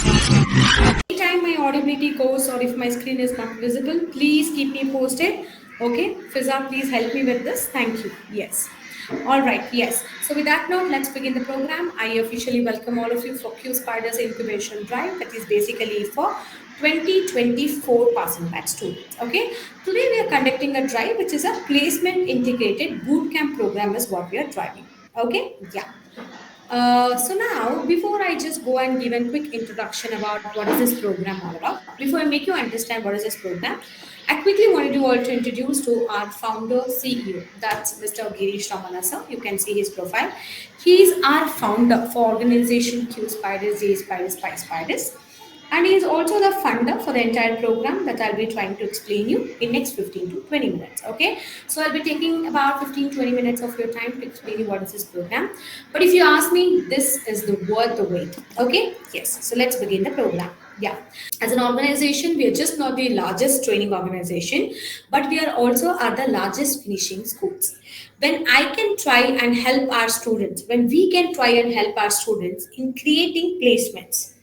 Anytime my audibility goes or if my screen is not visible, please keep me posted. Okay, Fiza, please help me with this. Thank you. Yes. All right, yes. So with that note, let's begin the program. I officially welcome all of you for QSpiders Incubation Drive, that is basically for 2024 passing batch students. Okay, today we are conducting a drive which is a placement integrated bootcamp program is what we are driving. Okay, yeah. So now, before I just go and give a quick introduction about what is this program all about, before I make you understand what is this program, I quickly wanted you all to introduce to our founder CEO. That's Mr. Girish Ramana sir. You can see his profile. He's our founder for organization Q Spiders, J Spiders, Spy Spiders. And he is also the funder for the entire program that I'll be trying to explain you in next 15 to 20 minutes. Okay. So I'll be taking about 15-20 minutes of your time to explain you what is this program. But if you ask me, this is the worth the wait. Okay. Yes. So let's begin the program. Yeah. As an organization, we are just not the largest training organization, but we are also are the largest finishing schools. When I can try and help our students, when we can try and help our students in creating placements,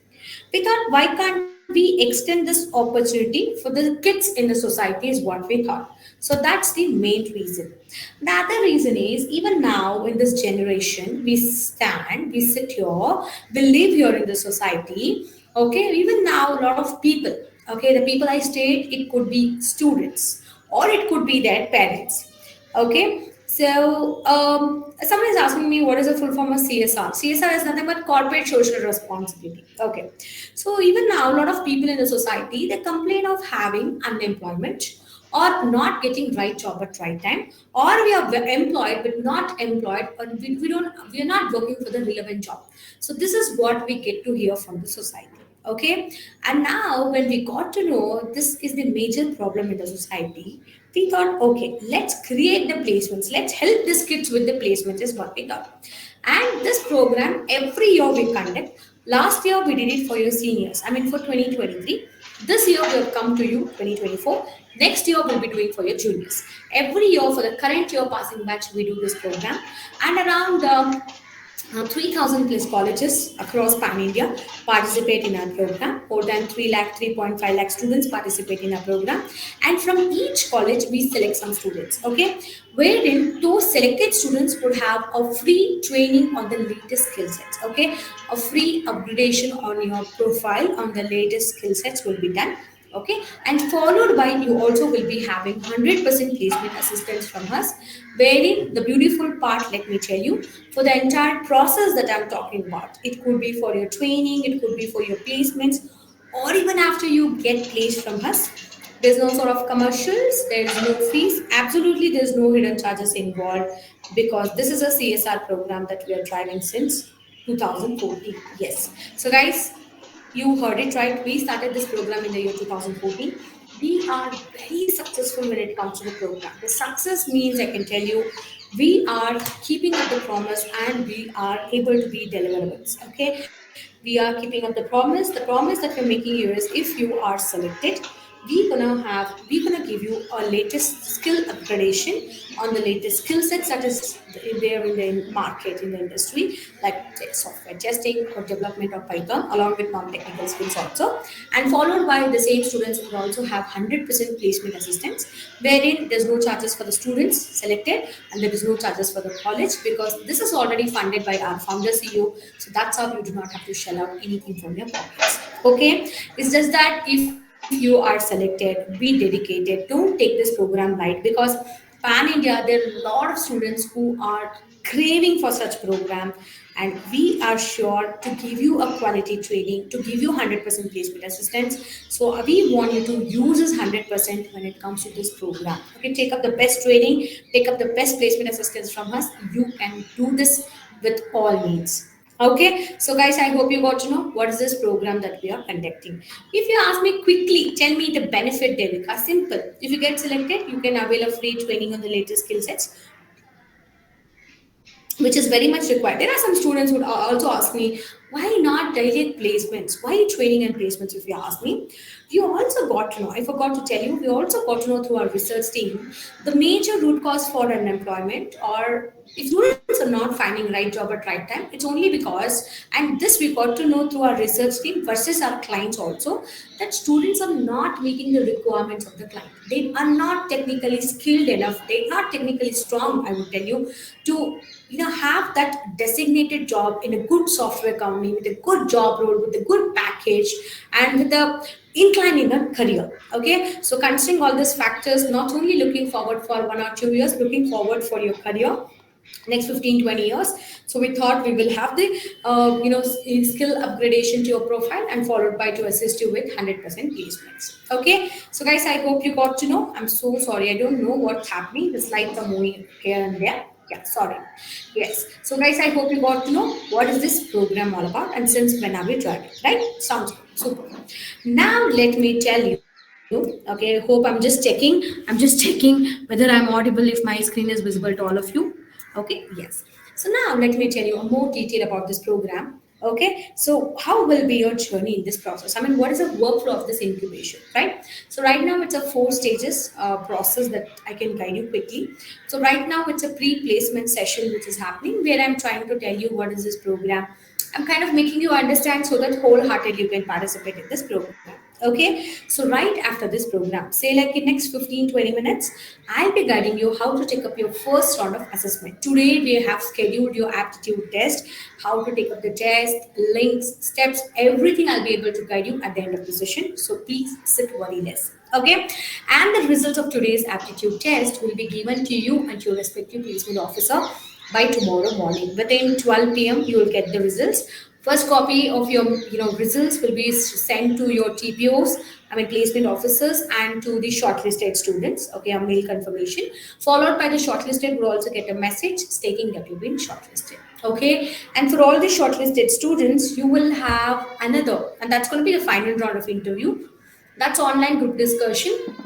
we thought, why can't we extend this opportunity for the kids in the society, is what we thought. So that's the main reason. The other reason is, even now in this generation, we stand, we sit here, we live here in the society. Okay, even now, a lot of people, okay, the people I state, it could be students or it could be their parents. Okay, so someone is asking me what is the full form of CSR. CSR is nothing but corporate social responsibility. Okay, so even now, a lot of people in the society, they complain of having unemployment or not getting right job at right time, or we are employed but not employed, or we are not working for the relevant job. So this is what we get to hear from the society. Okay, and now when we got to know this is the major problem in the society, we thought, okay, let's create the placements, let's help these kids with the placements, is what we thought. And this program every year we conduct. Last year we did it for your seniors, I mean for 2023. This year we have come to you 2024. Next year we'll be doing for your juniors. Every year for the current year passing batch we do this program, and around 3,000 plus colleges across Pan India participate in our program. More than 3 lakh, 3.5 lakh students participate in our program. And from each college, we select some students, okay? Wherein those selected students would have a free training on the latest skill sets, okay? A free upgradation on your profile on the latest skill sets will be done. Okay, and followed by you also will be having 100% placement assistance from us, wherein the beautiful part, let me tell you, for the entire process that I'm talking about, it could be for your training, it could be for your placements, or even after you get placed from us, there's no sort of commercials, there's no fees, absolutely there's no hidden charges involved, because this is a CSR program that we are driving since 2014. Yes, so guys, you heard it right. We started this program in the year 2014. We are very successful when it comes to the program. The success means, I can tell you, we are keeping up the promise and we are able to be deliverables. Okay, we are keeping up the promise. The promise that we're making you is, if you are selected, we're gonna give you a latest skill upgradation on the latest skill sets that is there in the market, in the industry, like software testing or development of Python, along with non-technical skills also. And followed by the same students will also have 100% placement assistance, wherein there's no charges for the students selected and there is no charges for the college, because this is already funded by our founder CEO. So that's how you do not have to shell out anything from your pockets. Okay, it's just that if you are selected, be dedicated, don't take this program light, because pan India there are a lot of students who are craving for such program, and we are sure to give you a quality training, to give you 100% placement assistance. So we want you to use this 100% when it comes to this program. Okay, take up the best training, take up the best placement assistance from us. You can do this with all means. Okay, so guys, I hope you got to know what is this program that we are conducting. If you ask me quickly, tell me the benefit, Devika. Simple. If you get selected, you can avail a free training on the latest skill sets. which is very much required. There are some students who would also ask me, why not direct placements? Why training and placements, if you ask me? We also got to know, I forgot to tell you, we also got to know through our research team the major root cause for unemployment, or if students are not finding right job at right time, it's only because, and this we got to know through our research team versus our clients also, that students are not meeting the requirements of the client. They are not technically skilled enough, they're not technically strong, I would tell you, to have that designated job in a good software company with a good job role, with a good package, and with a incline in a career. Okay, so considering all these factors, not only looking forward for 1 or 2 years, looking forward for your career next 15-20 years. So we thought we will have the skill upgradation to your profile, and followed by to assist you with 100% placements. Okay, so guys, I hope you got to know. I'm so sorry, I don't know what's happening, the slides are moving here and there. Yeah, sorry. Yes, so guys, I hope you got to know what is this program all about, and since when are we joining, right? Sounds good, super. Now let me tell you, okay, hope I'm just checking whether I'm audible, if my screen is visible to all of you. Okay, yes. So now let me tell you a more detail about this program. Okay, so how will be your journey in this process? I mean, what is the workflow of this incubation, right? So right now it's a 4 stages process that I can guide you quickly. So right now it's a pre-placement session which is happening, where I'm trying to tell you what is this program. I'm kind of making you understand so that wholeheartedly you can participate in this program. Okay, so right after this program, say like in next 15-20 minutes, I'll be guiding you how to take up your first round of assessment. Today we have scheduled your aptitude test, how to take up the test, links, steps, everything I'll be able to guide you at the end of the session. So please sit worryless. Okay, and the results of today's aptitude test will be given to you and your respective placement officer by tomorrow morning. Within 12 p.m., you will get the results. First copy of your results will be sent to your TPOs, I mean placement officers, and to the shortlisted students. Okay, a mail confirmation. Followed by the shortlisted will also get a message stating that you've been shortlisted. Okay, and for all the shortlisted students, you will have another, and that's going to be the final round of interview. That's online group discussion,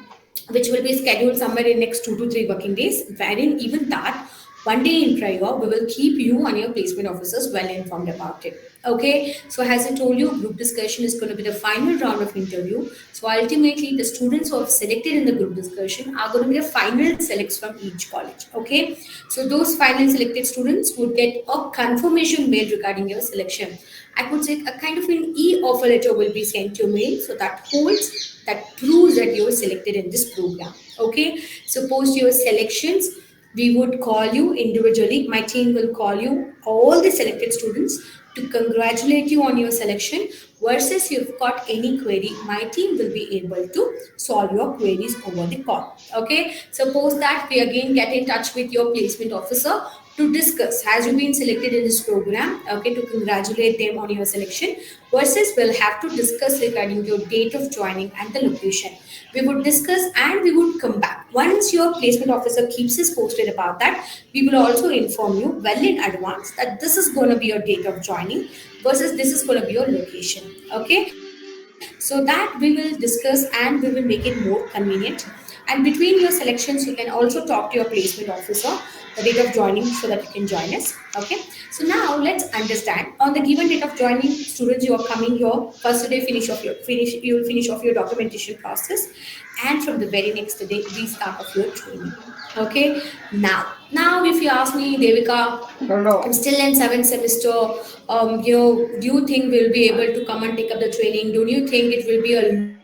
which will be scheduled somewhere in next 2 to 3 working days, wherein even that 1 day in prior, we will keep you and your placement officers well informed about it. Okay, so as I told you, group discussion is going to be the final round of interview. So ultimately, the students who have selected in the group discussion are going to be the final selects from each college. Okay, so those final selected students would get a confirmation mail regarding your selection. I could say a kind of an e-offer letter will be sent to your mail, so that holds, that proves that you're selected in this program. Okay, so post your selections, we would call you individually. My team will call you, all the selected students, to congratulate you on your selection. Versus you've got any query, my team will be able to solve your queries over the call. Okay, suppose that we again get in touch with your placement officer to discuss, has you been selected in this program, okay, to congratulate them on your selection. Versus we'll have to discuss regarding your date of joining and the location. We would discuss and we would come back. Once your placement officer keeps us posted about that, we will also inform you well in advance that this is going to be your date of joining, versus this is going to be your location. Okay, so that we will discuss and we will make it more convenient. And between your selections, you can also talk to your placement officer the date of joining so that you can join us. Okay, so now let's understand, on the given date of joining, students, you are coming here first day, you will finish off your documentation process, and from the very next day we start off your training. Okay, now if you ask me, Devika, I'm still in seventh semester. Do you think we'll be able to come and take up the training? Don't you think it will be a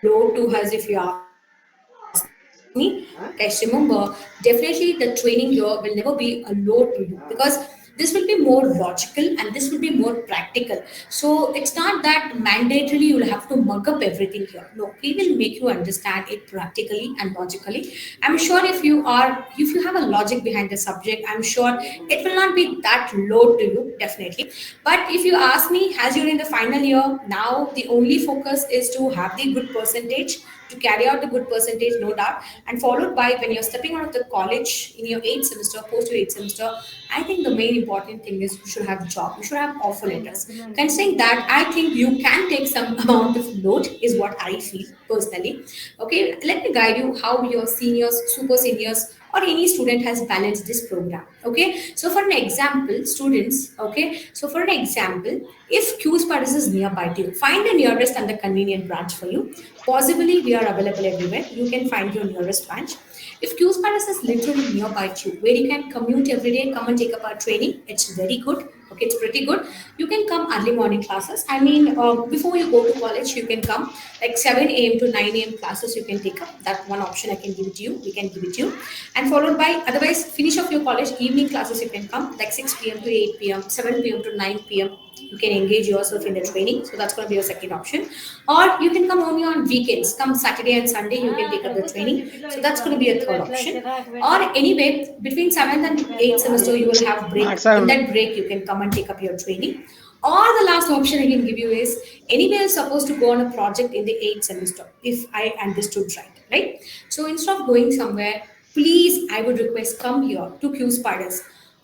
load to us, if you ask me? Guys, remember, definitely the training here will never be a load to you, because this will be more logical and this will be more practical. So it's not that mandatorily you'll have to mug up everything here. No, we will make you understand it practically and logically. I'm sure if you have a logic behind the subject, I'm sure it will not be that load to you, definitely. But if you ask me, as you're in the final year, now the only focus is to have the good percentage, to carry out the good percentage, no doubt. And followed by when you're stepping out of the college in your 8th semester, post your 8th semester, I think the main important thing is you should have a job, you should have offer letters. Considering that, I think you can take some amount of load, is what I feel personally. Okay, let me guide you how your seniors, super seniors, or or any student has balanced this program. Okay, so for an example, students, okay, so for an example, if QSpiders is nearby to you, find the nearest and the convenient branch for you. Possibly we are available everywhere, you can find your nearest branch. If QSpiders is literally nearby to you, where you can commute every day, come and take up our training, it's very good. Okay, it's pretty good. You can come early morning classes. I mean, before you go to college, you can come like 7 a.m. to 9 a.m. classes. You can take up that one option. I can give it to you. We can give it to you, and followed by otherwise finish off your college evening classes. You can come like 6 p.m. to 8 p.m., 7 p.m. to 9 p.m. You can engage yourself in the training. So that's going to be your second option. Or you can come only on weekends. Come Saturday and Sunday, you can take up the training. So that's going to be a third option. Or anyway, between seventh and eighth semester, you will have break. In that break, you can come and take up your training. Or the last option I can give you is anyway, you're supposed to go on a project in the eighth semester, if I understood right, right? So instead of going somewhere, please, I would request come here to Q Spiders,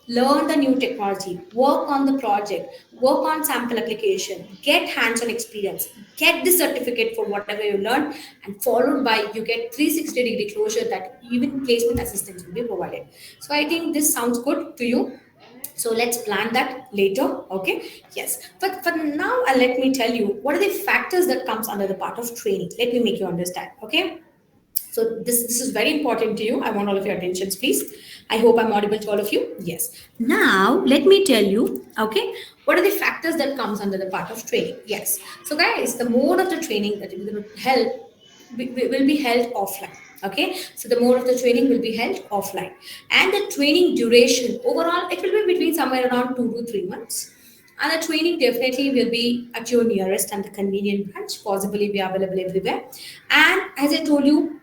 learn the new technology, work on the project, work on sample application, get hands-on experience, get the certificate for whatever you learn, and followed by you get 360-degree closure that even placement assistance will be provided. So I think this sounds good to you. So let's plan that later. Okay, yes, but for now, let me tell you what are the factors that comes under the part of training. Let me make you understand. Okay, so this is very important to you. I want all of your attentions, please. I hope I'm audible to all of you. Yes, now let me tell you, okay, what are the factors that comes under the part of training. Yes, so guys, the mode of the training that will help will be held offline. Okay, so the mode of the training will be held offline, and the training duration overall it will be between somewhere around 2 to 3 months. And the training definitely will be at your nearest and the convenient branch, possibly be available everywhere. And as I told you,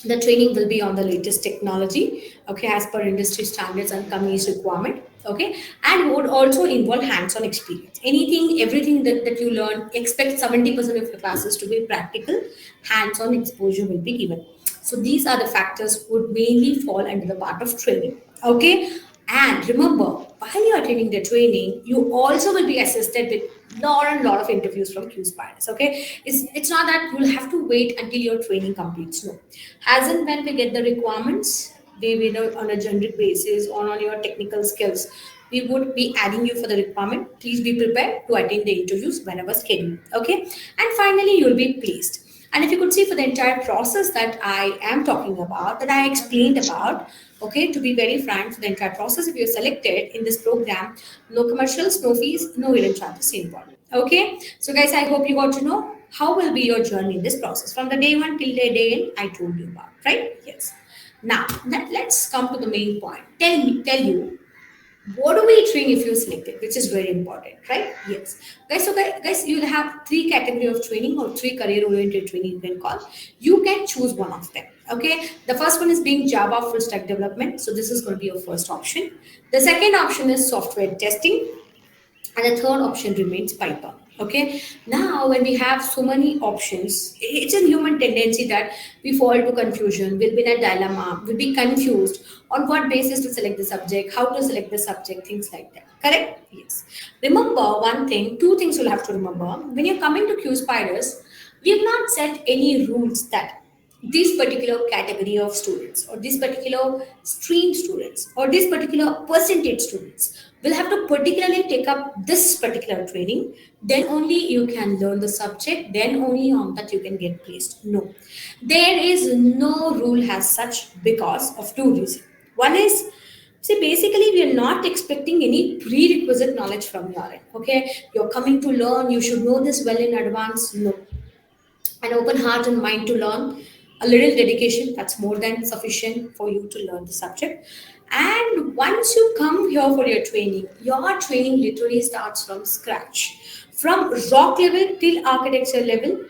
the training will be on the latest technology, okay, as per industry standards and company's requirement, okay, and would also involve hands-on experience. Anything, everything that you learn, expect 70% of the classes to be practical, hands-on exposure will be given. So these are the factors would mainly fall under the part of training, okay. And remember, while you are attending the training, you also will be assisted with lot of interviews from QSpiders. Okay, it's not that you'll have to wait until your training completes. No, as and when we get the requirements, we will on a generic basis or on your technical skills, we would be adding you for the requirement. Please be prepared to attend the interviews whenever scheduled. Okay, and finally you'll be placed. And if you could see for the entire process that I am talking about, that I explained about, okay, to be very frank, for the entire process, if you're selected in this program, no commercials, no fees, no hidden charges involved. Okay, so guys, I hope you got to know how will be your journey in this process from the day one till the day in I told you about, right? Yes. Now, let's come to the main point. Tell you what do we train if you're selected, which is very important, right? Yes, guys. So guys, you'll have three category of training or three career oriented training you can call. You can choose one of them. Okay, the first one is being Java full stack development, so this is going to be your first option. The second option is software testing, and the third option remains Python. Okay, now when we have so many options, it's a human tendency that we fall to confusion, we'll be in a dilemma, we'll be confused on what basis to select the subject, how to select the subject, things like that. Correct? Yes. Remember one thing, two things you'll have to remember. When you're coming to Q Spiders, we have not set any rules that this particular category of students or this particular stream students or this particular percentage students will have to particularly take up this particular training, then only you can learn the subject, then only on that you can get placed. No, there is no rule as such because of two reasons. One is, see, basically, we are not expecting any prerequisite knowledge from your end. Okay, you're coming to learn, you should know this well in advance. No, an open heart and mind to learn, a little dedication, that's more than sufficient for you to learn the subject. And once you come here for your training literally starts from scratch, from rock level till architecture level.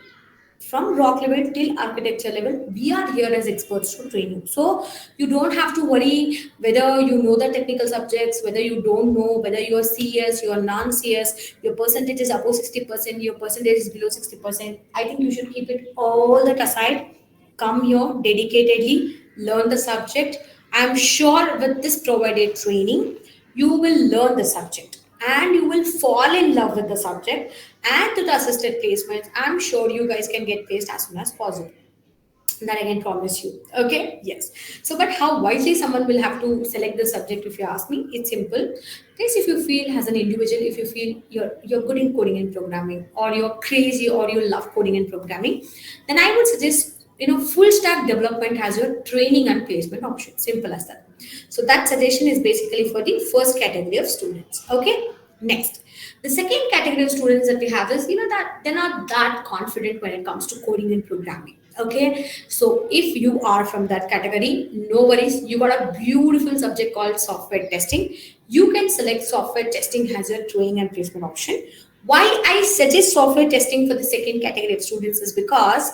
From rock level till architecture level, we are here as experts to train you. So you don't have to worry whether you know the technical subjects, whether you don't know, whether you are CS, you are non-CS, your percentage is above 60%, your percentage is below 60%. I think you should keep it all that aside. Come here dedicatedly, learn the subject. I'm sure with this provided training, you will learn the subject and you will fall in love with the subject, and to the assisted placements I'm sure you guys can get placed as soon as possible. that I can promise you. Okay, yes. So, but how wisely someone will have to select the subject, if you ask me, it's simple. Guys, if you feel as an individual, if you feel you're good in coding and programming, or you're crazy, or you love coding and programming, then I would suggest full stack development has your training and placement option. Simple as that. So that suggestion is basically for the first category of students. Okay, next. The second category of students that we have is, that they're not that confident when it comes to coding and programming. Okay, so if you are from that category, no worries. You got a beautiful subject called software testing. You can select software testing as your training and placement option. Why I suggest software testing for the second category of students is because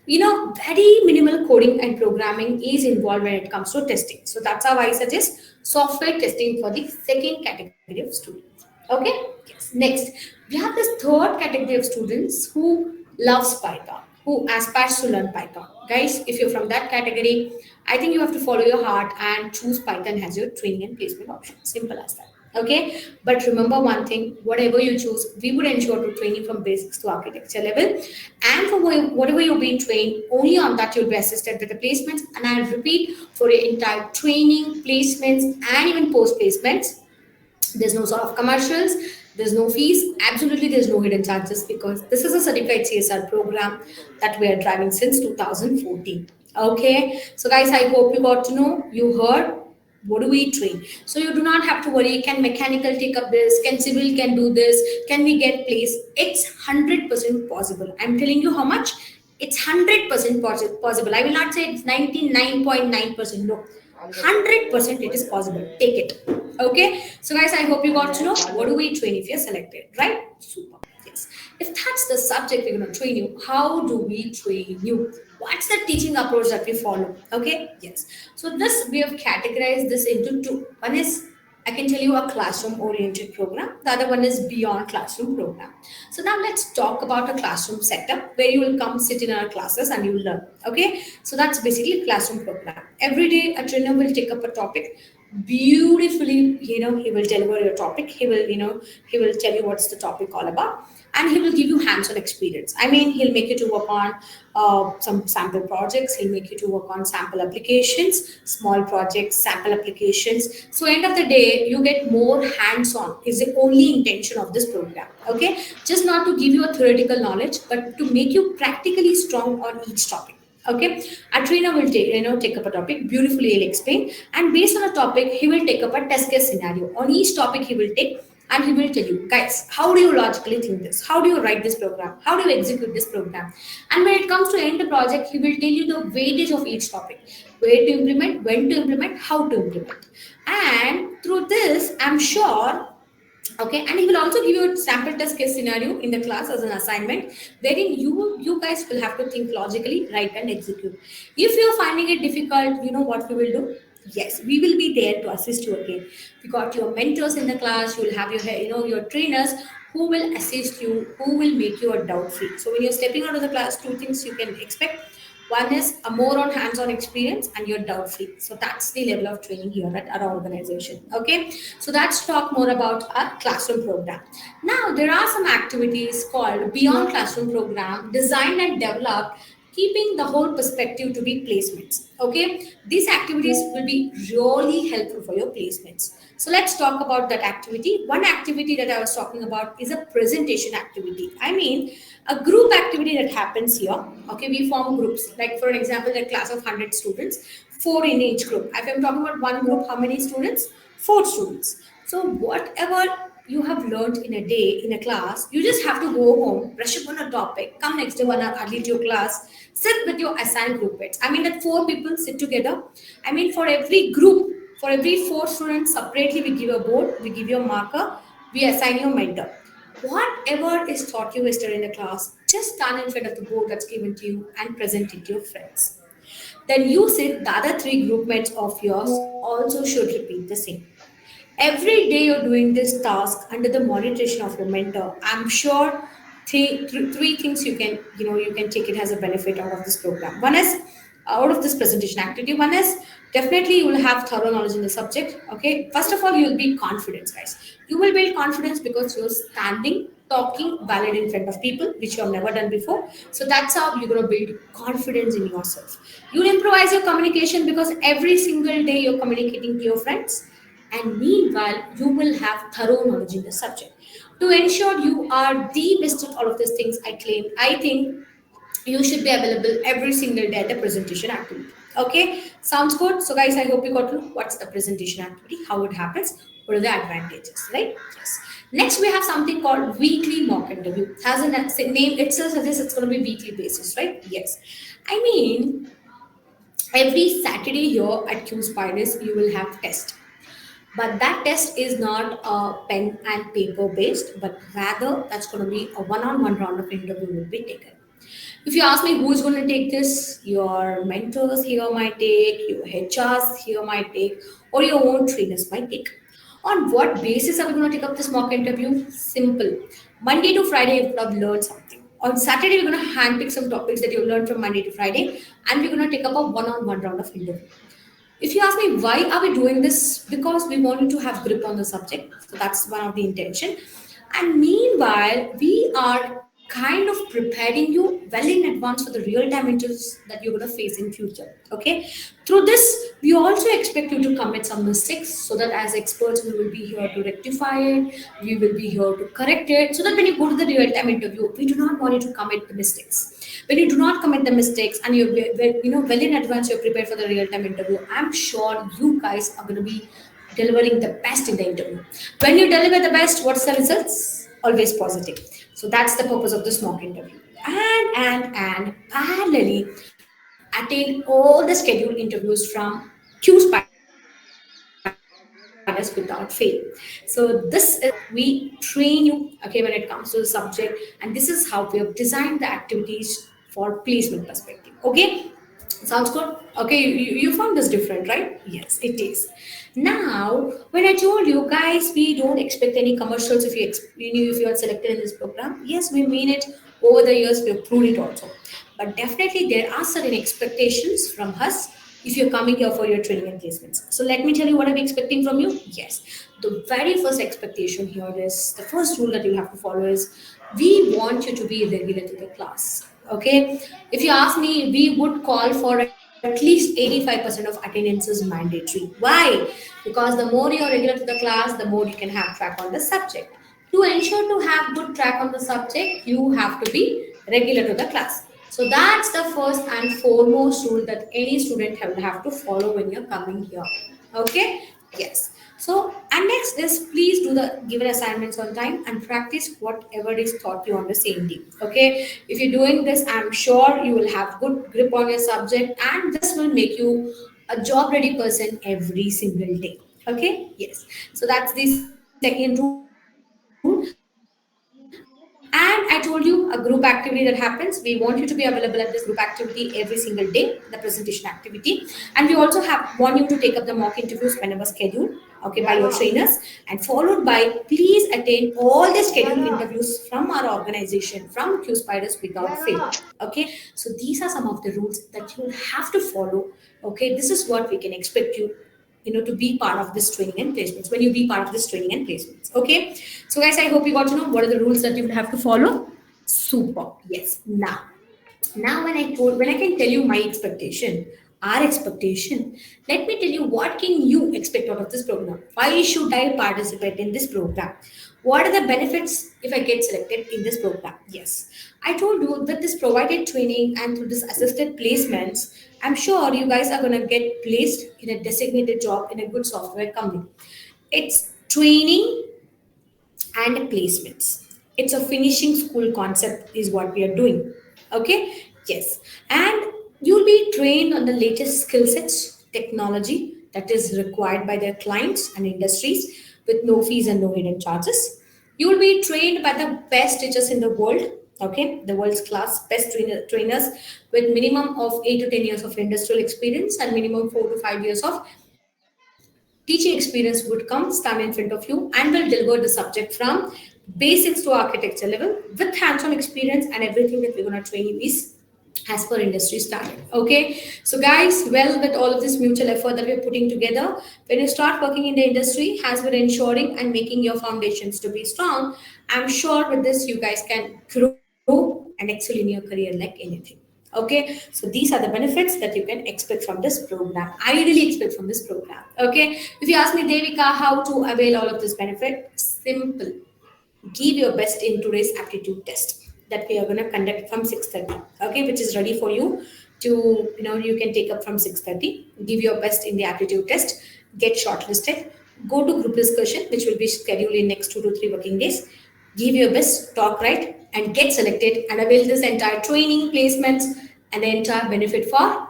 very minimal coding and programming is involved when it comes to testing. So that's how I suggest software testing for the second category of students. Okay, yes. Next, we have this third category of students who loves Python, who aspires to learn Python. Guys, if you're from that category, I think you have to follow your heart and choose Python as your training and placement option. Simple as that. Okay, but remember one thing: whatever you choose, we would ensure to train you from basics to architecture level, and for whatever you're being trained, only on that you'll be assisted with the placements. And I'll repeat, for your entire training, placements, and even post placements, there's no sort of commercials, there's no fees, absolutely there's no hidden charges, because this is a certified CSR program that we are driving since 2014. Okay, so guys, I hope you got to know, you heard what do we train. So you do not have to worry, can mechanical take up this, can civil can do this, can we get place? It's 100% possible. I'm telling you how much. It's 100% possible. I will not say it's 99.9%. No, 100% it is possible. Take it. Okay, so guys, I hope you got to know what do we train if you're selected, right? Super. Yes. If that's the subject we're going to train you, how do we train you? What's the teaching approach that we follow? Okay, yes. So this, we have categorized this into two. One is, I can tell you, a classroom oriented program. The other one is beyond classroom program. So now let's talk about a classroom setup where you will come sit in our classes and you will learn. Okay, so that's basically a classroom program. Every day a trainer will take up a topic beautifully. He will deliver your topic. He will tell you what's the topic all about, and he will give you hands-on experience. I mean, he'll make you to work on some sample projects. He'll make you to work on sample applications, small projects, sample applications. So end of the day, you get more hands-on is the only intention of this program. Okay, just not to give you a theoretical knowledge, but to make you practically strong on each topic. Okay, a trainer will take up a topic beautifully. He'll explain, and based on a topic, he will take up a test case scenario on each topic. He will take, and he will tell you, guys, how do you logically think this? How do you write this program? How do you execute this program? And when it comes to end the project, he will tell you the weightage of each topic, where to implement, when to implement, how to implement. And through this, I'm sure. Okay, and he will also give you a sample test case scenario in the class as an assignment, wherein you guys will have to think logically, write and execute. If you're finding it difficult, you know what we will do? Yes, we will be there to assist you again. We got your mentors in the class. You will have your trainers who will assist you, who will make you a doubt free. So when you're stepping out of the class, two things you can expect. One is a more on hands-on experience, and you're doubt free. So that's the level of training here at our organization. Okay, so let's talk more about our classroom program. Now there are some activities called beyond classroom program, designed and developed keeping the whole perspective to be placements. Okay, these activities will be really helpful for your placements. So let's talk about that activity. One activity that I was talking about is a presentation activity. I mean, a group activity that happens here. Okay, we form groups. Like for an example, a class of 100 students, 4 in each group. If I'm talking about one group, how many students? 4 students. So whatever you have learned in a day in a class, you just have to go home, brush up on a topic, come next day 1 hour early to your class, sit with your assigned group mates. I mean that 4 people sit together. I mean, for every group, for every 4 students separately, we give a board, we give you a marker, we assign you a mentor. Whatever is taught you yesterday in the class, just stand in front of the board that's given to you and present it to your friends. Then you sit, the other 3 group mates of yours also should repeat the same. Every day you're doing this task under the monitoring of your mentor. I'm sure three things you can take it as a benefit out of this program. One is out of this presentation activity. One is Definitely you will have thorough knowledge in the subject. Okay, first of all, you'll be confidence, guys. You will build confidence because you're standing, talking valid in front of people, which you have never done before. So that's how you're going to build confidence in yourself. You'll improvise your communication because every single day you're communicating to your friends, and meanwhile you will have thorough knowledge in the subject. To ensure you are the best at all of these things, I think you should be available every single day at the presentation activity. Okay, sounds good. So, guys, I hope you got to know what's the presentation activity, how it happens, what are the advantages, right? Yes. Next, we have something called weekly mock interview. Has a name itself suggests it's going to be weekly basis, right? Yes. I mean, every Saturday here at QSpiders, you will have test. But that test is not pen and paper based, but rather that's going to be a one-on-one round of interview will be taken. If you ask me who's going to take this, your mentors here might take, your HRs here might take, or your own trainers might take. On what basis are we going to take up this mock interview? Simple. Monday to Friday, you could have learned something. On Saturday, we're going to handpick some topics that you learned from Monday to Friday, and we're going to take up a one-on-one round of interview. If you ask me why are we doing this, because we want you to have grip on the subject. So that's one of the intention. And meanwhile, we are kind of preparing you well in advance for the real time interviews that you're going to face in future. Okay. Through this, we also expect you to commit some mistakes so that as experts, we will be here to rectify it. We will be here to correct it. So that when you go to the real time interview, we do not want you to commit the mistakes. When you do not commit the mistakes and well in advance you're prepared for the real time interview, I'm sure you guys are going to be delivering the best in the interview. When you deliver the best, what's the results? Always positive. So that's the purpose of this mock interview. And parallelly attend all the scheduled interviews from Q Spiders without fail. So this is how we train you, okay, when it comes to the subject, and this is how we have designed the activities for placement perspective. Okay, sounds good. Okay, you found this different, right? Yes, it is. Now, when I told you guys, we don't expect any commercials if if you are selected in this program. Yes, we mean it. Over the years, we have proved it also. But definitely, there are certain expectations from us if you're coming here for your training and placements. So let me tell you what I'm expecting from you. Yes, the very first expectation here is the first rule that you have to follow is we want you to be regular to the class. Okay, if you ask me, we would call for at least 85% of attendance is mandatory. Why? Because the more you're regular to the class, the more you can have track on the subject. To ensure to have good track on the subject, you have to be regular to the class. So that's the first and foremost rule that any student will have to follow when you're coming here. Okay? Yes. So, and next is please do the given assignments on time and practice whatever is taught you on the same day. Okay? If you're doing this, I'm sure you will have good grip on your subject, and this will make you a job ready person every single day. Okay? Yes. So that's the second rule. And I told you a group activity that happens. We want you to be available at this group activity every single day, the presentation activity. And we also want you to take up the mock interviews whenever scheduled, okay, by your trainers, and followed by please attend all the scheduled interviews from our organization, from QSpiders without fail. Okay, so these are some of the rules that you will have to follow. Okay, this is what we can expect you to be part of this training and placements when you be part of this training and placements. Okay, so guys, I hope you got to know what are the rules that you will have to follow. Super. Yes. Now when I can tell you my expectation, our expectation, let me tell you what can you expect out of this program. Why should I participate in this program? What are the benefits if I get selected in this program? Yes, I told you that this provided training and through this assisted placements, I'm sure you guys are going to get placed in a designated job in a good software company. It's training and placements. It's a finishing school concept, is what we are doing. Okay, yes, and you'll be trained on the latest skill sets, technology that is required by their clients and industries with no fees and no hidden charges. You will be trained by the best teachers in the world. Okay, the world's class best trainers with minimum of 8 to 10 years of industrial experience and minimum 4 to 5 years of teaching experience would come stand in front of you and will deliver the subject from basics to architecture level with hands-on experience, and everything that we're going to train you is as per industry standard. Okay, so guys, well, with all of this mutual effort that we're putting together, when you start working in the industry, as we're ensuring and making your foundations to be strong, I'm sure with this you guys can grow and excel in your career like anything. Okay, so these are the benefits that you can expect from this program. Ideally, expect from this program. Okay, if you ask me, Devika, how to avail all of this benefit, simple. Give your best in today's aptitude test that we are going to conduct from 6:30, okay, which is ready for you to, you can take up from 6:30. Give your best in the aptitude test, get shortlisted, go to group discussion, which will be scheduled in next 2 to 3 working days. Give your best, talk right, and get selected and avail this entire training, placements, and the entire benefit for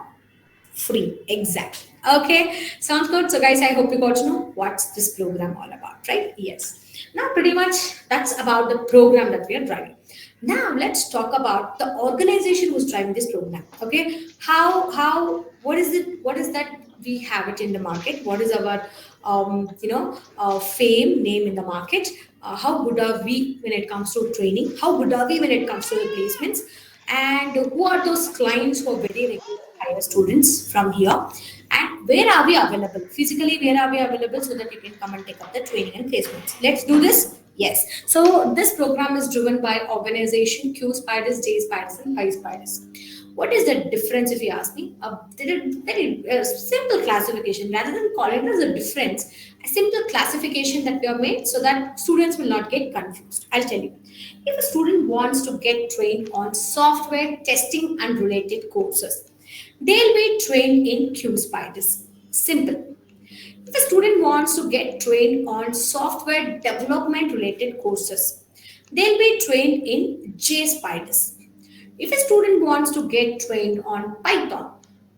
free. Exactly. Okay, sounds good. So, guys, I hope you got to know what's this program all about, right? Yes. Now, pretty much that's about the program that we are driving. Now, let's talk about the organization who's driving this program. Okay, what is it? What is that we have it in the market? What is our, fame name in the market? How good are we when it comes to training? How good are we when it comes to the placements? And who are those clients who are very regular hire students from here? And where are we available physically? Where are we available so that you can come and take up the training and placements? Let's do this. Yes. So this program is driven by organization QSpiders, JSpiders, and HighSpiders. What is the difference, if you ask me? There is very simple classification. Rather than calling it as a difference, a simple classification that we have made so that students will not get confused. I'll tell you. If a student wants to get trained on software testing and related courses, they'll be trained in QSpiders. Simple. If a student wants to get trained on software development related courses, they'll be trained in JSpiders. If a student wants to get trained on Python,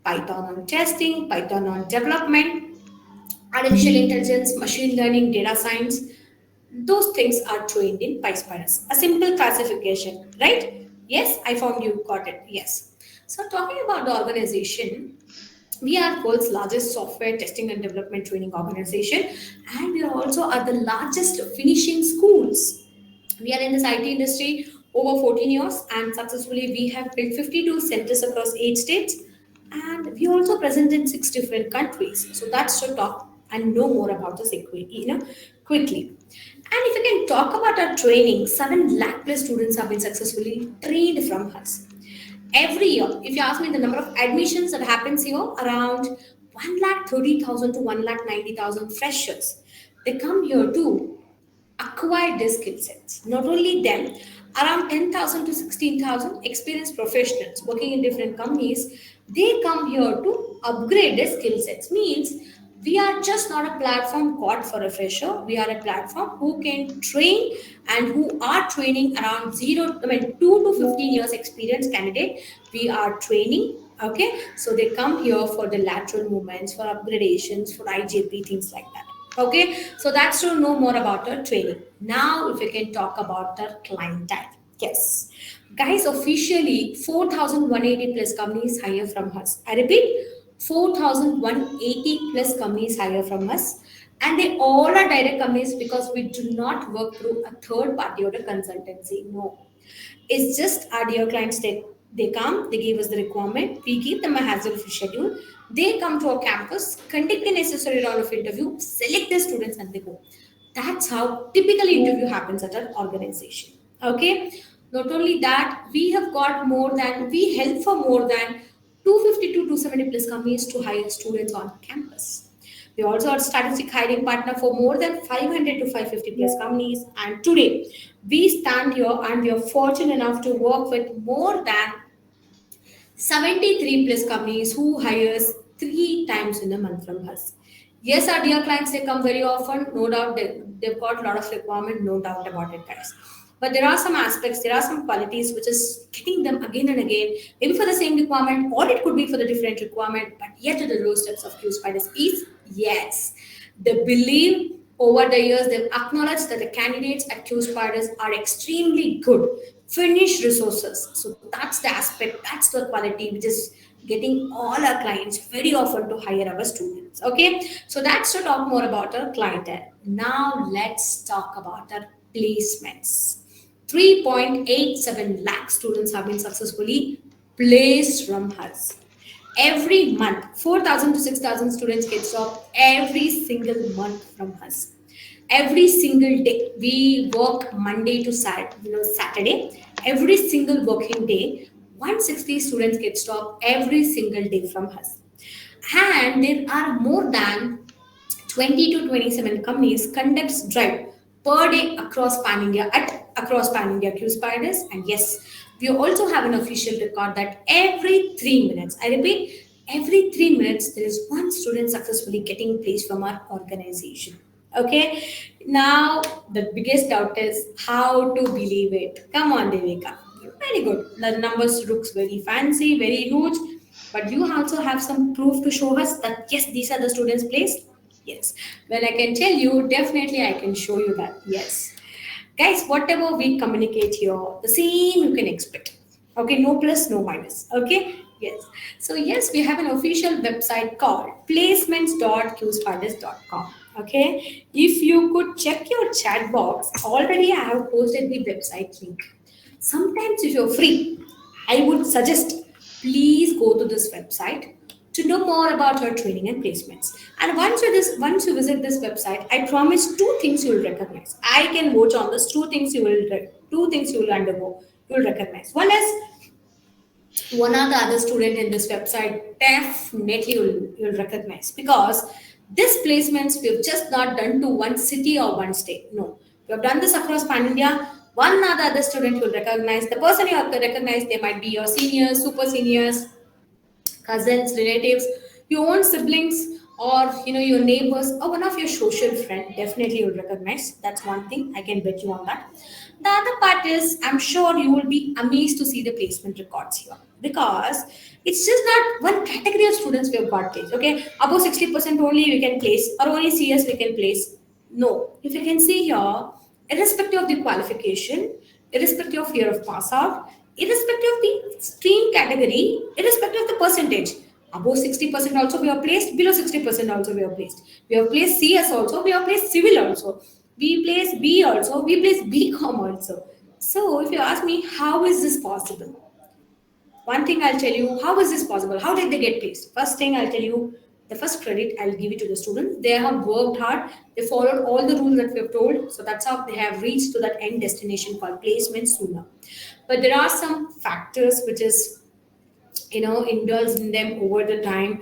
Python on testing, Python on development, artificial intelligence, machine learning, data science, those things are trained in PySpiders. A simple classification, right? Yes, I found you got it. Yes. So talking about the organization, we are world's largest software testing and development training organization, and we are also are the largest finishing schools. We are in this IT industry over 14 years, and successfully we have built 52 centers across 8 states, and we are also present in 6 different countries. So that's to talk and know more about this quickly. And if we can talk about our training, 7 lakh plus students have been successfully trained from us. Every year, if you ask me the number of admissions that happens here, around 1,30,000 to 1,90,000 freshers. They come here to acquire their skill sets. Not only them, around 10,000 to 16,000 experienced professionals working in different companies, they come here to upgrade their skill sets. Means we are just not a platform caught for a fresher. We are a platform who can train and who are training around 2 to 15 years experience candidate. We are training. Okay, so they come here for the lateral movements, for upgradations, for IJP, things like that. Okay, so that's to know more about our training. Now, if we can talk about our clientele. Yes, guys, officially 4,180 plus companies hire from us. I repeat, 4,180 plus companies hire from us, and they all are direct companies because we do not work through a third party or a consultancy. No, it's just our dear clients. They come, they give us the requirement, we give them a hassle-free schedule. They come to our campus, conduct the necessary round of interview, select the students, and they go. That's how typically interview happens at our organization. Okay. Not only that, we help for more than 250 to 270 plus companies to hire students on campus. We also are strategic hiring partner for more than 500 to 550 plus companies. And today, we stand here and we are fortunate enough to work with more than 73 plus companies who hires 3 times in a month from us. Yes, our dear clients, they come very often. No doubt they've got a lot of requirement, no doubt about it, guys. But there are some aspects, there are some qualities which is getting them again and again, maybe for the same requirement, or it could be for the different requirement, but yet at the doorsteps of QSpiders is yes. They believe over the years, they've acknowledged that the candidates at QSpiders are extremely good, finished resources. So that's the aspect, that's the quality which is getting all our clients very often to hire our students. Okay, so that's to talk more about our clientele. Now let's talk about our placements. 3.87 lakh students have been successfully placed from us. Every month, 4,000 to 6,000 students get stopped every single month from us. Every single day, we work Monday to Saturday. Every single working day, 160 students get stopped every single day from us. And there are more than 20 to 27 companies conducts drive per day across pan India QSpiders. And yes, we also have an official record that every 3 minutes, I repeat, every 3 minutes there is one student successfully getting placed from our organization. Okay, now the biggest doubt is how to believe it. Come on, Devika. Very good. The numbers looks very fancy, very huge, but you also have some proof to show us that yes, these are the students placed. Yes. Well, I can tell you, definitely I can show you that. Yes. Guys, whatever we communicate here, the same you can expect. Okay, no plus, no minus. Okay, yes. So, yes, we have an official website called placements.qspiders.com. Okay, if you could check your chat box, already I have posted the website link. Sometimes, if you're free, I would suggest please go to this website to know more about your training and placements. And once you visit this website, I promise two things you will recognize. I can vote on this. Two things you will undergo. You will recognize. One is one or the other student in this website. Definitely you'll recognize because this placements we've just not done to one city or one state. No, we have done this across pan India. One or the other student you'll recognize. The person you have to recognize, they might be your seniors, super seniors, cousins, relatives, your own siblings, or your neighbors, or one of your social friend. Definitely you'll recognize. That's one thing I can bet you on that. The other part is I'm sure you will be amazed to see the placement records here because it's just not one category of students we have got placed. Okay, above 60% only we can place, or only CS we can place. No, if you can see here, irrespective of the qualification, irrespective of year of pass out, irrespective of the stream category, irrespective of the percentage. Above 60% also we are placed, below 60% also we are placed. We have placed CS also, we have placed civil also. We place B also, we place BCom also. So if you ask me, how is this possible? One thing I'll tell you, how is this possible? How did they get placed? First thing I'll tell you, the first credit I'll give it to the students. They have worked hard. They followed all the rules that we have told. So that's how they have reached to that end destination called placement sooner. But there are some factors which is indulge in them over the time.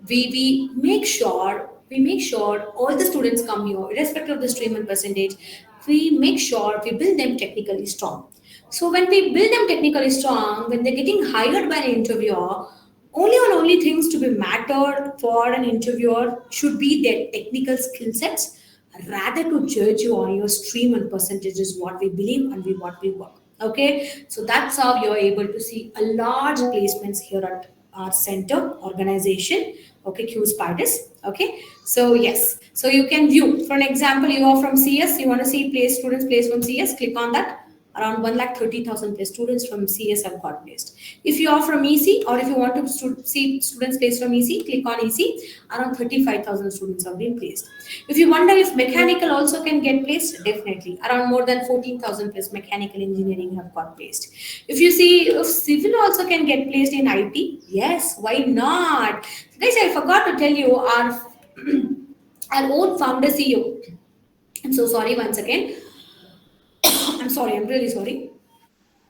We make sure all the students come here irrespective of the stream and percentage. We make sure we build them technically strong. So when we build them technically strong, when they're getting hired by an interviewer, only things to be mattered for an interviewer should be their technical skill sets rather to judge you on your stream and percentages, what we believe and what we work. Okay, so that's how you're able to see a large placements here at our center organization. Okay, Q Spiders. Okay, so yes, so you can view. For an example, you are from CS, you want to see place students placed from CS, click on that. Around 1,30,000 plus students from CS have got placed. If you are from EC or if you want to see students placed from EC, click on EC. Around 35,000 students have been placed. If you wonder if mechanical also can get placed, definitely. Around more than 14,000 plus mechanical engineering have got placed. If you see if civil also can get placed in IT, yes, why not? Guys, I forgot to tell you our, our own founder CEO. I'm so sorry once again. I'm sorry, I'm really sorry.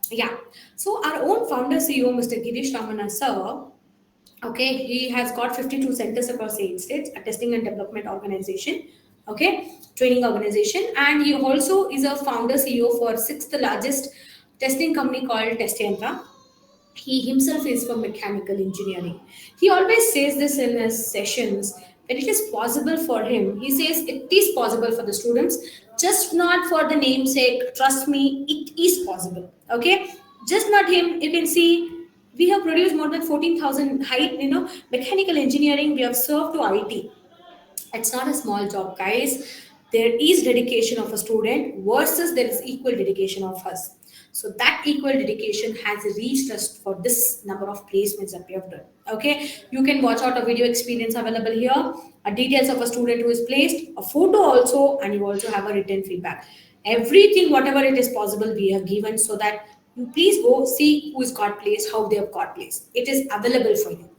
Yeah. So our own founder CEO, Mr. Girish Ramana sir, okay, he has got 52 centers across 8 states, a testing and development organization, okay, training organization, and he also is a founder CEO for sixth largest testing company called Testyantra. He himself is from mechanical engineering. He always says this in his sessions that it is possible for him. He says it is possible for the students, just not for the namesake. Trust me, it is possible. Okay, just not him. You can see we have produced more than 14,000 mechanical engineering. We have served to IT. It's not a small job, guys. There is dedication of a student versus there is equal dedication of us. So that equal dedication has reached us for this number of placements that we have done. Okay, you can watch out a video experience available here, a details of a student who is placed, a photo also, and you also have a written feedback. Everything, whatever it is possible, we have given so that You please go see who's got place, how they have got place. It is available for you,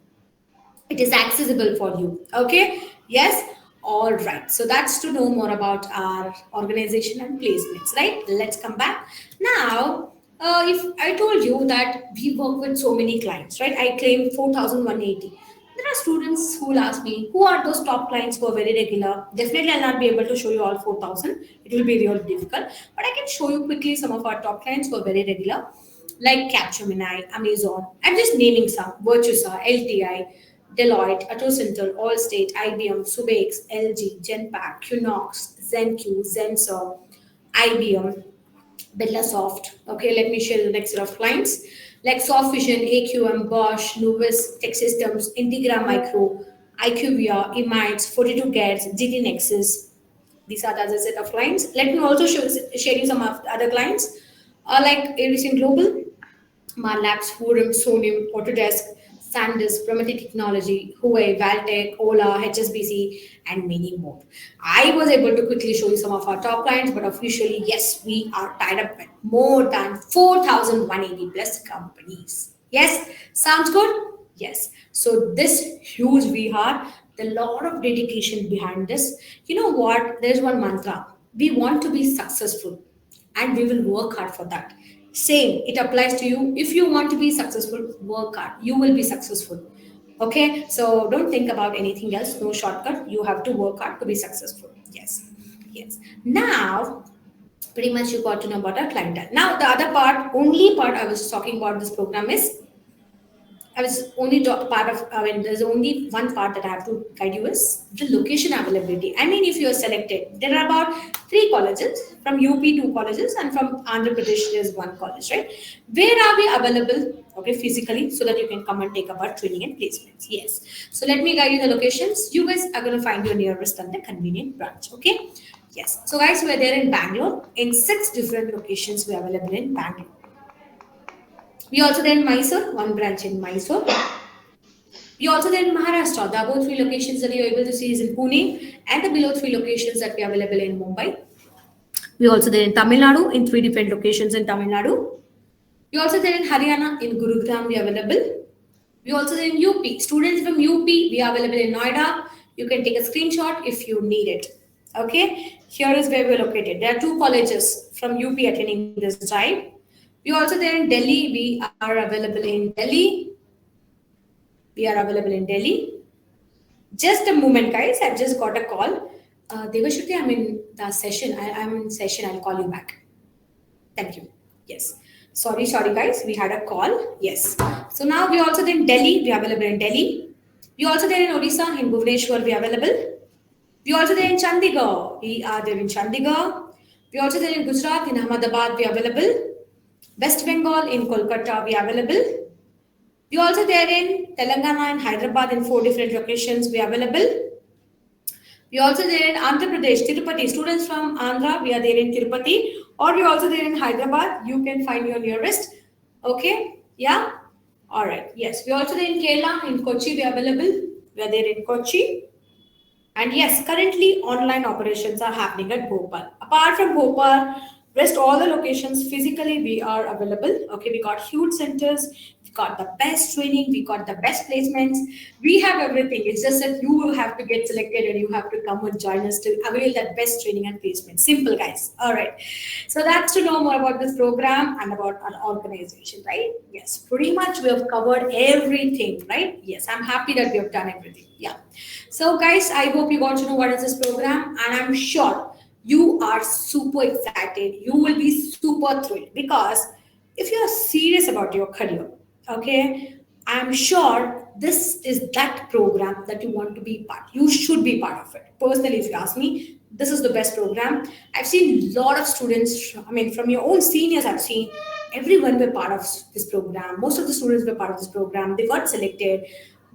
it is accessible for you. Okay, yes. All right, so that's to know more about our organization and placements, right? Let's come back now. If I told you that we work with so many clients, right? I claimed 4180. There are students who will ask me who are those top clients who are very regular. Definitely I'll not be able to show you all 4000, it will be really difficult, but I can show you quickly some of our top clients who are very regular, like Capgemini, Amazon. I'm just naming some: Virtusa, LTI, Deloitte, Atocental, Allstate, IBM, Subex, LG, Genpact, Qunox, ZenQ, Zensor, IBM, Soft. Okay, let me share the next set of clients like Softvision, AQM, Bosch, Nuvis, Tech Systems, Integra Micro, IQVIA, Emites, 42 Gets, GT Nexus. These are the other set of clients. Let me also share you some of the other clients like Ericsson Global, Marlax, Forum, Sonium, Autodesk, SanDisk, Prometheus Technology, Huawei, Valtech, Ola, HSBC, and many more. I was able to quickly show you some of our top clients, but officially, yes, we are tied up with more than 4,180 plus companies. Yes, sounds good? Yes. So this huge we are, the lot of dedication behind this. You know what? There's one mantra. We want to be successful and we will work hard for that. Same, it applies to you. If you want to be successful, work hard, you will be successful. Okay, so don't think about anything else, no shortcut, you have to work hard to be successful. Yes, yes. Now pretty much you got to know about our clientele. Now the other part, only part I was talking about this program is, I was only part of, I mean, there's only one part that I have to guide you is the location availability. I mean, if you are selected, there are about three colleges, from UP, two colleges, and from Andhra Pradesh, there's one college, right? Where are we available, okay, physically, so that you can come and take up our training and placements? Yes. So let me guide you the locations. You guys are going to find your nearest and the convenient branch, okay? Yes. So guys, we're there in Bangalore. In 6 different locations, we're available in Bangalore. We also there in Mysore, one branch in Mysore. We also there in Maharashtra. The above 3 locations that you're able to see is in Pune, and the below 3 locations that we are available in Mumbai. We also there in Tamil Nadu in 3 different locations in Tamil Nadu. We also there in Haryana in Gurugram we are available. We also there in UP. Students from UP we are available in Noida. You can take a screenshot if you need it. Okay, here is where we're located. There are 2 colleges from UP attending this drive. We also there in Delhi. We are available in Delhi. We are available in Delhi. Just a moment, guys. I've just got a call. Devashruti, I'm in the session. I'm in session. I'll call you back. Thank you. Yes. Sorry, guys. We had a call. Yes. So now we also there in Delhi. We are available in Delhi. We also there in Odisha, in Bhubaneswar. We are available. We also there in Chandigarh. We are there in Chandigarh. We also there in Gujarat, in Ahmedabad. We are available. West Bengal, in Kolkata. We are available. We also there in Telangana and Hyderabad in 4 different locations. We are available. We also there in Andhra Pradesh, Tirupati. Students from Andhra, we are there in Tirupati, or we also there in Hyderabad. You can find your nearest. Okay, yeah. All right. Yes, we also there in Kerala, in Kochi. We are available. We are there in Kochi. And yes, currently online operations are happening at Bhopal. Apart from Bhopal, rest all the locations physically we are available. Okay, we got huge centers, we got the best training, we got the best placements, we have everything. It's just that you will have to get selected and you have to come and join us to avail that best training and placement. Simple, guys. All right. So that's to know more about this program and about our organization, right? Yes, pretty much we have covered everything, right? Yes, I'm happy that we have done everything. Yeah. So, guys, I hope you got to know what is this program, and I'm sure you are super excited. You will be super thrilled because if you are serious about your career, okay, I'm sure this is that program that you want to be part. You should be part of it. Personally, if you ask me, this is the best program. I've seen a lot of students, I mean, from your own seniors, I've seen everyone were part of this program. Most of the students were part of this program. They got selected,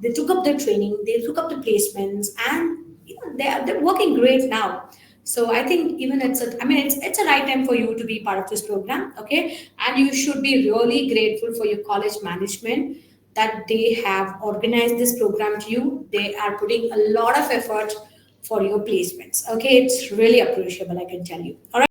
they took up their training, they took up the placements, and you know, they're working great now. So I think even it's a right time for you to be part of this program, okay? And you should be really grateful for your college management that they have organized this program to you. They are putting a lot of effort for your placements, okay? It's really appreciable, I can tell you. All right.